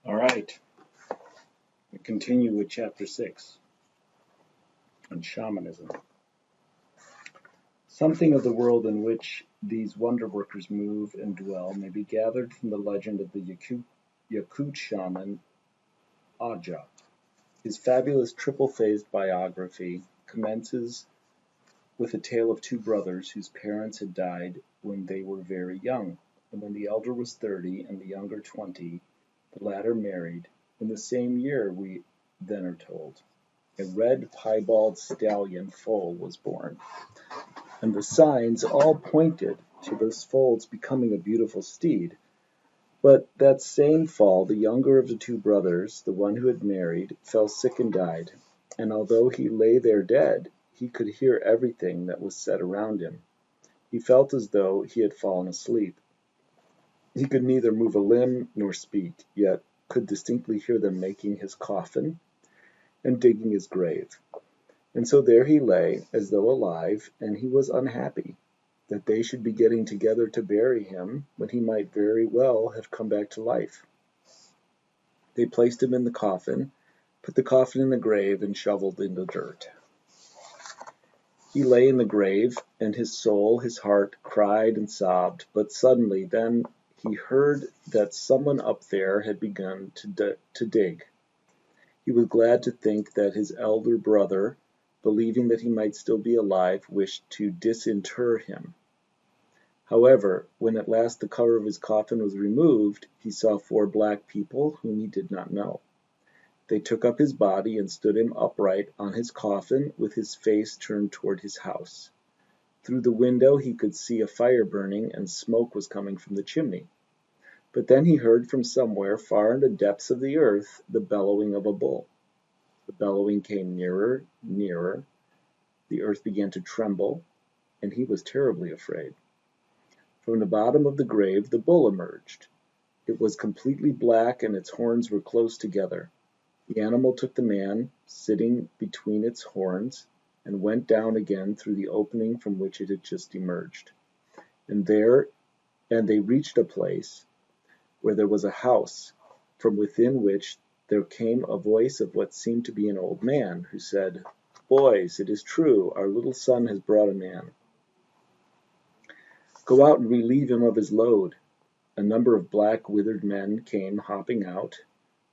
All right, we continue with Chapter 6 on shamanism. Something of the world in which these wonder workers move and dwell may be gathered from the legend of the Yakut shaman Aja. His fabulous triple-phased biography commences with a tale of two brothers whose parents had died when they were very young, and when the elder was 30 and the younger 20, the latter married. In the same year, we then are told, a red piebald stallion foal was born, and the signs all pointed to this foal's becoming a beautiful steed. But that same fall, the younger of the two brothers, the one who had married, fell sick and died, and although he lay there dead, he could hear everything that was said around him. He felt as though he had fallen asleep. He could neither move a limb nor speak, yet could distinctly hear them making his coffin and digging his grave. And so there he lay, as though alive, and he was unhappy that they should be getting together to bury him when he might very well have come back to life. They placed him in the coffin, put the coffin in the grave, and shoveled in the dirt. He lay in the grave, and his soul, his heart, cried and sobbed, but suddenly then he heard that someone up there had begun to dig. He was glad to think that his elder brother, believing that he might still be alive, wished to disinter him. However, when at last the cover of his coffin was removed, he saw 4 black people whom he did not know. They took up his body and stood him upright on his coffin with his face turned toward his house. Through the window he could see a fire burning, and smoke was coming from the chimney. But then he heard from somewhere far in the depths of the earth the bellowing of a bull. The bellowing came nearer, nearer. The earth began to tremble, and he was terribly afraid. From the bottom of the grave the bull emerged. It was completely black, and its horns were close together. The animal took the man, sitting between its horns, and went down again through the opening from which it had just emerged. And they reached a place where there was a house, from within which there came a voice of what seemed to be an old man, who said, "Boys, it is true, our little son has brought a man. Go out and relieve him of his load." A number of black, withered men came hopping out,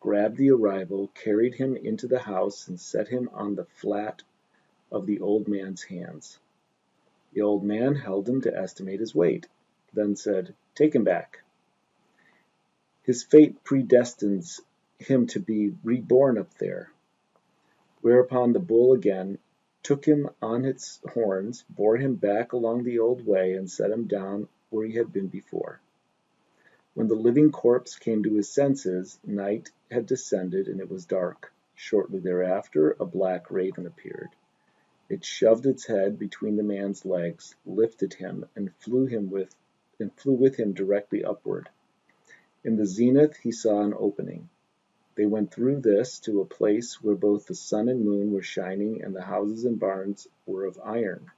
grabbed the arrival, carried him into the house, and set him on the flat of the old man's hands. The old man held him to estimate his weight, then said, "Take him back. His fate predestines him to be reborn up there." Whereupon the bull again took him on its horns, bore him back along the old way, and set him down where he had been before. When the living corpse came to his senses, night had descended and it was dark. Shortly thereafter, a black raven appeared. It shoved its head between the man's legs, lifted him, and flew with him directly upward. In the zenith he saw an opening. They went through this to a place where both the sun and moon were shining, and the houses and barns were of iron.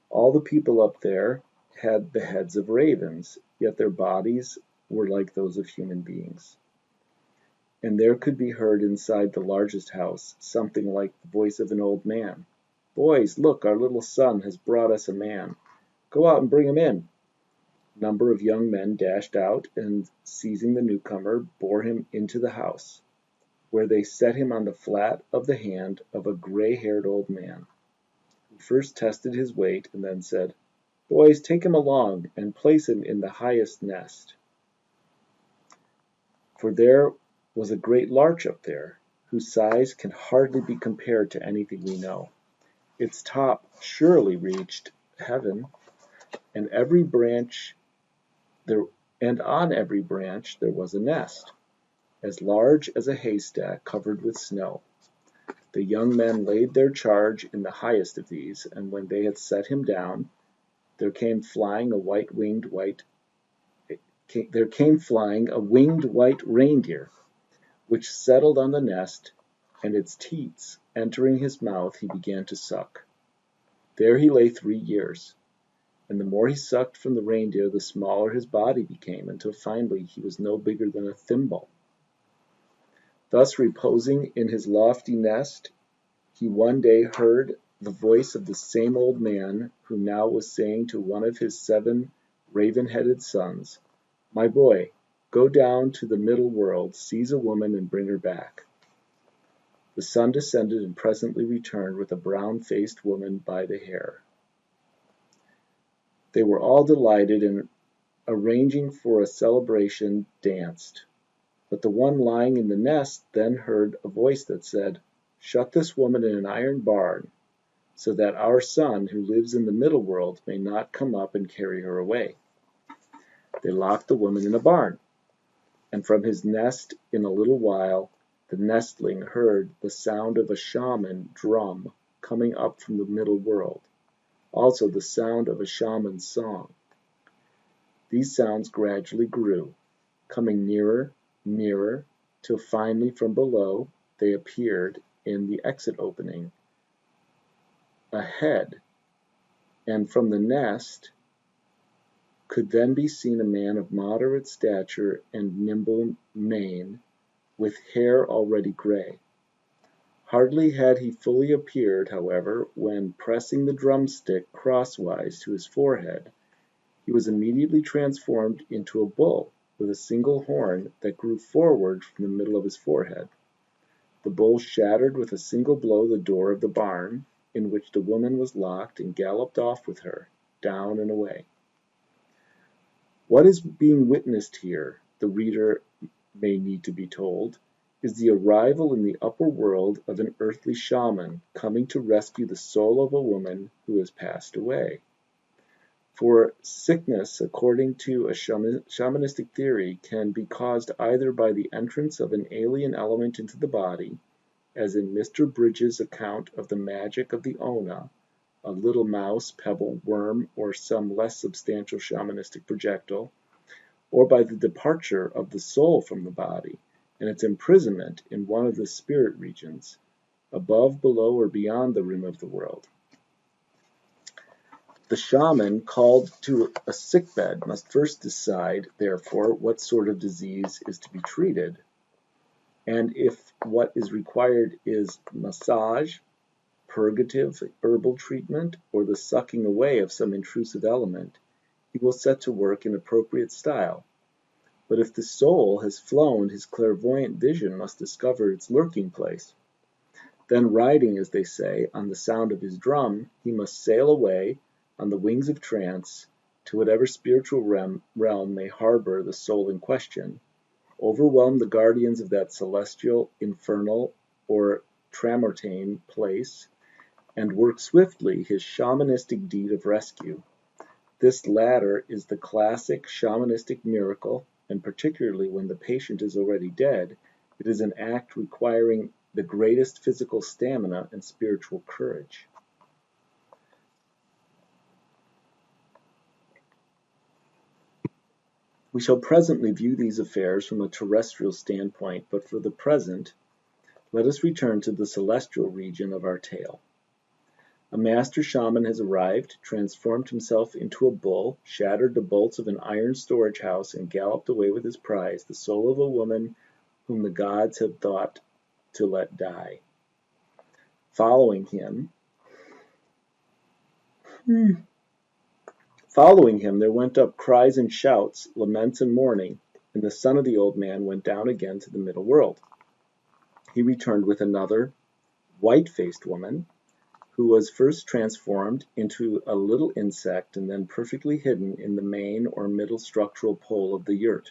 All the people up there had the heads of ravens, yet their bodies were like those of human beings. And there could be heard inside the largest house something like the voice of an old man. "Boys, look, our little son has brought us a man. Go out and bring him in." A number of young men dashed out, and seizing the newcomer, bore him into the house, where they set him on the flat of the hand of a gray-haired old man, who first tested his weight and then said, "Boys, take him along and place him in the highest nest. For there was a great larch up there, whose size can hardly be compared to anything we know. Its top surely reached heaven, and on every branch there was a nest, as large as a haystack covered with snow. The young men laid their charge in the highest of these, and when they had set him down, there came flying a winged white reindeer, which settled on the nest, and its teats entering his mouth he began to suck. There he lay 3 years, and the more he sucked from the reindeer the smaller his body became, until finally he was no bigger than a thimble. Thus reposing in his lofty nest, he one day heard the voice of the same old man who now was saying to one of his 7 raven-headed sons, "My boy, go down to the middle world, seize a woman, and bring her back." The son descended and presently returned with a brown-faced woman by the hair. They were all delighted, and arranging for a celebration, danced. But the one lying in the nest then heard a voice that said, "Shut this woman in an iron barn, so that our son, who lives in the middle world, may not come up and carry her away." They locked the woman in a barn, and from his nest in a little while the nestling heard the sound of a shaman drum coming up from the middle world, also the sound of a shaman's song. These sounds gradually grew, coming nearer, nearer, till finally from below they appeared in the exit opening ahead, and from the nest could then be seen a man of moderate stature and nimble mane, with hair already grey. Hardly had he fully appeared, however, when, pressing the drumstick crosswise to his forehead, he was immediately transformed into a bull with a single horn that grew forward from the middle of his forehead. The bull shattered with a single blow the door of the barn, in which the woman was locked, and galloped off with her, down and away. What is being witnessed here, the reader may need to be told, is the arrival in the upper world of an earthly shaman coming to rescue the soul of a woman who has passed away. For sickness, according to a shamanistic theory, can be caused either by the entrance of an alien element into the body, as in Mr. Bridges' account of the magic of the Ona, a little mouse, pebble, worm, or some less substantial shamanistic projectile, or by the departure of the soul from the body, and its imprisonment in one of the spirit regions, above, below, or beyond the rim of the world. The shaman, called to a sickbed, must first decide, therefore, what sort of disease is to be treated, and if what is required is massage, purgative herbal treatment, or the sucking away of some intrusive element, he will set to work in appropriate style. But if the soul has flown, his clairvoyant vision must discover its lurking place. Then, riding, as they say, on the sound of his drum, he must sail away, on the wings of trance, to whatever spiritual realm may harbor the soul in question, overwhelm the guardians of that celestial, infernal, or tramontane place, and work swiftly his shamanistic deed of rescue. This latter is the classic shamanistic miracle, and particularly when the patient is already dead, it is an act requiring the greatest physical stamina and spiritual courage. We shall presently view these affairs from a terrestrial standpoint, but for the present, let us return to the celestial region of our tale. A master shaman has arrived, transformed himself into a bull, shattered the bolts of an iron storage house, and galloped away with his prize, the soul of a woman whom the gods had thought to let die. Following him, there went up cries and shouts, laments and mourning, and the son of the old man went down again to the middle world. He returned with another, white-faced woman, who was first transformed into a little insect and then perfectly hidden in the main or middle structural pole of the yurt.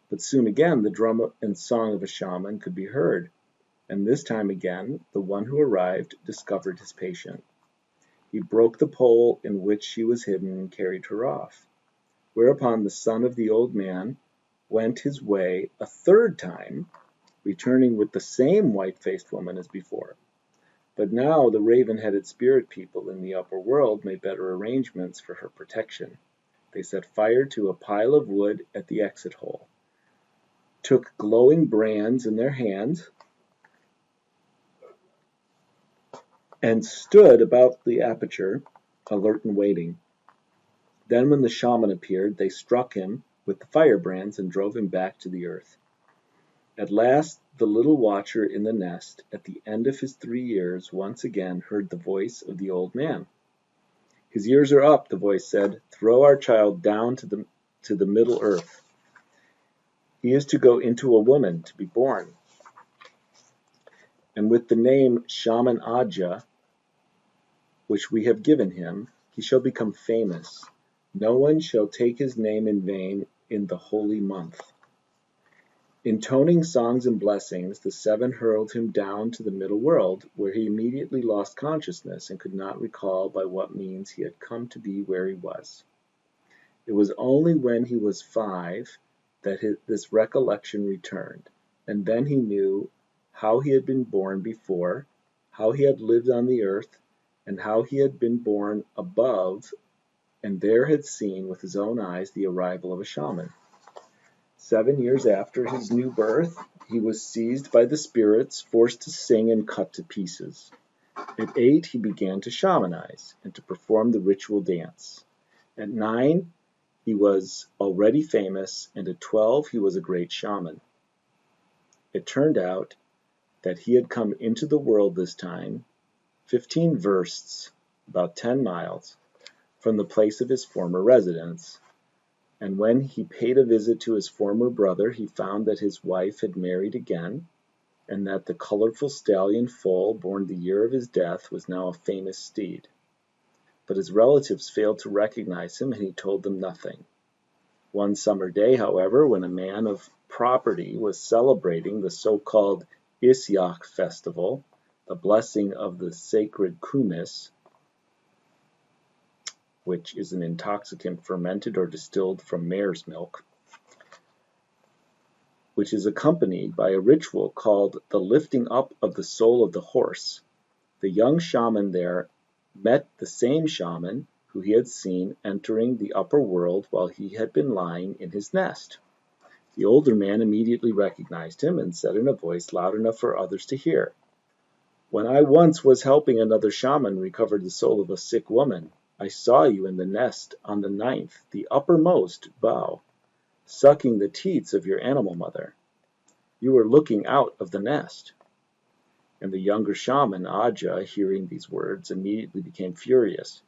But soon again the drum and song of a shaman could be heard, and this time again the one who arrived discovered his patient. He broke the pole in which she was hidden and carried her off, whereupon the son of the old man went his way a third time, returning with the same white-faced woman as before. But now the raven-headed spirit people in the upper world made better arrangements for her protection. They set fire to a pile of wood at the exit hole, took glowing brands in their hands, and stood about the aperture, alert and waiting. Then when the shaman appeared, they struck him with the firebrands and drove him back to the earth. At last the little watcher in the nest, at the end of his 3 years, once again heard the voice of the old man. "His years are up," the voice said. "Throw our child down to the middle earth. He is to go into a woman to be born. And with the name Shaman Aja, which we have given him, he shall become famous. No one shall take his name in vain in the holy month." Intoning songs and blessings, the seven hurled him down to the middle world, where he immediately lost consciousness and could not recall by what means he had come to be where he was. It was only when he was 5 that this recollection returned, and then he knew how he had been born before, how he had lived on the earth, and how he had been born above, and there had seen with his own eyes the arrival of a shaman. 7 years after his new birth, he was seized by the spirits, forced to sing and cut to pieces. At 8, he began to shamanize and to perform the ritual dance. At 9, he was already famous, and at 12, he was a great shaman. It turned out that he had come into the world this time 15 versts, about 10 miles, from the place of his former residence. And when he paid a visit to his former brother, he found that his wife had married again, and that the colorful stallion foal, born the year of his death, was now a famous steed. But his relatives failed to recognize him, and he told them nothing. One summer day, however, when a man of property was celebrating the so-called Isyak festival, the blessing of the sacred kumis, which is an intoxicant fermented or distilled from mare's milk, which is accompanied by a ritual called the lifting up of the soul of the horse. The young shaman there met the same shaman who he had seen entering the upper world while he had been lying in his nest. The older man immediately recognized him and said in a voice loud enough for others to hear, "When I once was helping another shaman recover the soul of a sick woman, I saw you in the nest on the 9th, the uppermost bough, sucking the teats of your animal mother. You were looking out of the nest." And the younger shaman, Aja, hearing these words, immediately became furious.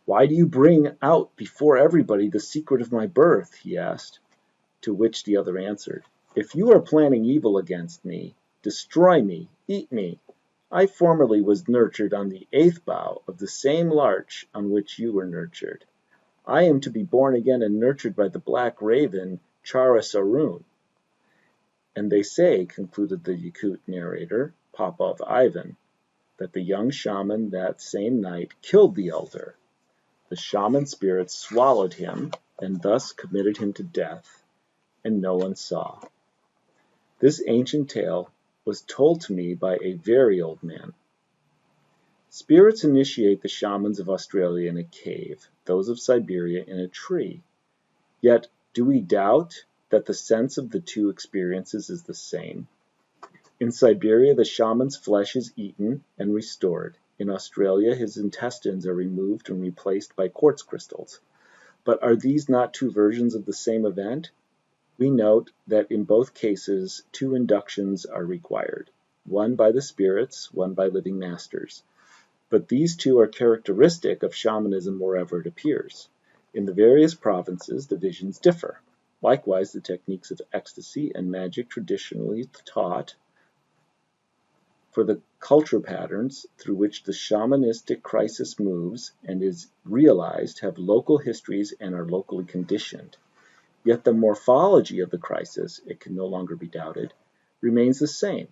"Why do you bring out before everybody the secret of my birth?" he asked. To which the other answered, "If you are planning evil against me, destroy me, eat me. I formerly was nurtured on the 8th bough of the same larch on which you were nurtured. I am to be born again and nurtured by the black raven, Chara Sarun. And they say," concluded the Yakut narrator, Popov Ivan, "that the young shaman that same night killed the elder. The shaman spirits swallowed him and thus committed him to death, and no one saw." This ancient tale was told to me by a very old man. Spirits initiate the shamans of Australia in a cave, those of Siberia in a tree. Yet, do we doubt that the sense of the two experiences is the same? In Siberia, the shaman's flesh is eaten and restored. In Australia, his intestines are removed and replaced by quartz crystals. But are these not two versions of the same event? We note that in both cases, 2 inductions are required, one by the spirits, one by living masters. But these 2 are characteristic of shamanism wherever it appears. In the various provinces, the visions differ. Likewise, the techniques of ecstasy and magic traditionally taught for the culture patterns through which the shamanistic crisis moves and is realized have local histories and are locally conditioned. Yet the morphology of the crisis, it can no longer be doubted, remains the same,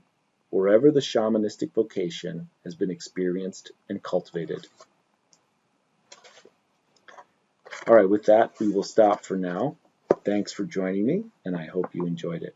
wherever the shamanistic vocation has been experienced and cultivated. All right, with that, we will stop for now. Thanks for joining me, and I hope you enjoyed it.